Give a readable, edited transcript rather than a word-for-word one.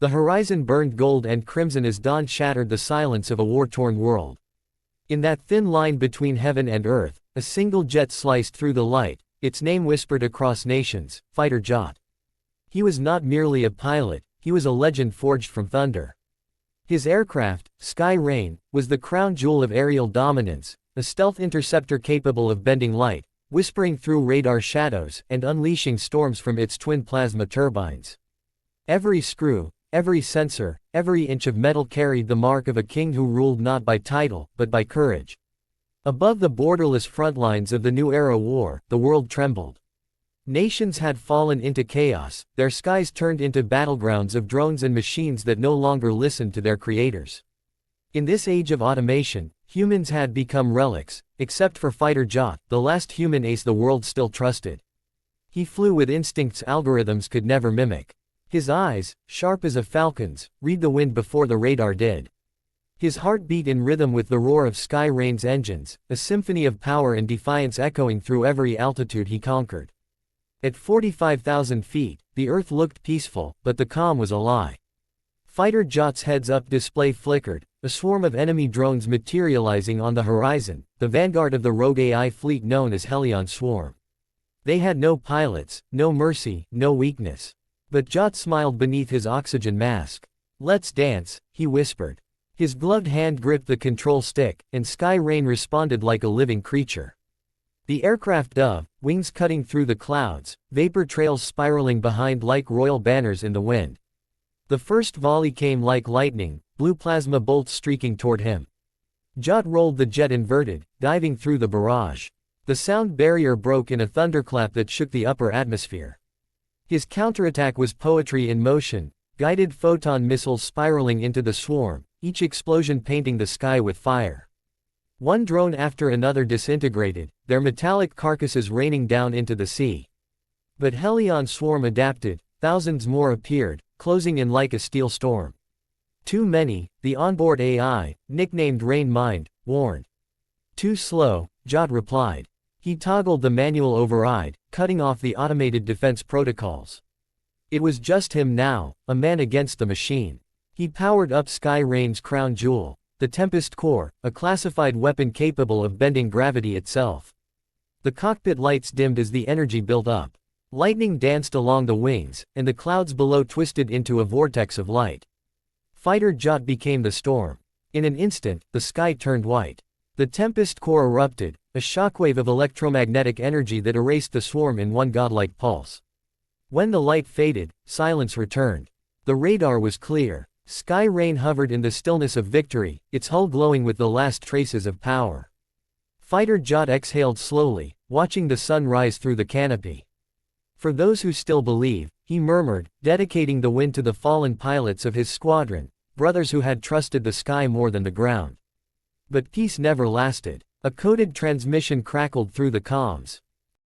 The horizon burned gold and crimson as dawn shattered the silence of a war-torn world. In that thin line between heaven and earth, a single jet sliced through the light, its name whispered across nations, Fighter Jot. He was not merely a pilot, he was a legend forged from thunder. His aircraft, Sky Rain, was the crown jewel of aerial dominance, a stealth interceptor capable of bending light, whispering through radar shadows, and unleashing storms from its twin plasma turbines. Every screw, every sensor, every inch of metal carried the mark of a king who ruled not by title, but by courage. Above the borderless front lines of the New Era war, the world trembled. Nations had fallen into chaos, their skies turned into battlegrounds of drones and machines that no longer listened to their creators. In this age of automation, humans had become relics, except for Fighter Jot, the last human ace the world still trusted. He flew with instincts algorithms could never mimic. His eyes, sharp as a falcon's, read the wind before the radar did. His heart beat in rhythm with the roar of Sky Rain's engines, a symphony of power and defiance echoing through every altitude he conquered. At 45,000 feet, the Earth looked peaceful, but the calm was a lie. Fighter Jot's heads-up display flickered, a swarm of enemy drones materializing on the horizon, the vanguard of the rogue AI fleet known as Helion Swarm. They had no pilots, no mercy, no weakness. But Jot smiled beneath his oxygen mask. "Let's dance," he whispered. His gloved hand gripped the control stick, and Sky Rain responded like a living creature. The aircraft dove, wings cutting through the clouds, vapor trails spiraling behind like royal banners in the wind. The first volley came like lightning, blue plasma bolts streaking toward him. Jot rolled the jet inverted, diving through the barrage. The sound barrier broke in a thunderclap that shook the upper atmosphere. His counterattack was poetry in motion, guided photon missiles spiraling into the swarm, each explosion painting the sky with fire. One drone after another disintegrated, their metallic carcasses raining down into the sea. But Helion Swarm adapted, thousands more appeared, closing in like a steel storm. Too many, the onboard AI, nicknamed Rain Mind, warned. Too slow, Jot replied. He toggled the manual override, cutting off the automated defense protocols. It was just him now, a man against the machine. He powered up Sky Rain's crown jewel, the Tempest Core, a classified weapon capable of bending gravity itself. The cockpit lights dimmed as the energy built up. Lightning danced along the wings, and the clouds below twisted into a vortex of light. Fighter Jot became the storm. In an instant, the sky turned white. The Tempest Core erupted, a shockwave of electromagnetic energy that erased the swarm in one godlike pulse. When the light faded, silence returned. The radar was clear. Sky Rain hovered in the stillness of victory, its hull glowing with the last traces of power. Fighter Jot exhaled slowly, watching the sun rise through the canopy. For those who still believe, he murmured, dedicating the win to the fallen pilots of his squadron, brothers who had trusted the sky more than the ground. But peace never lasted. A coded transmission crackled through the comms.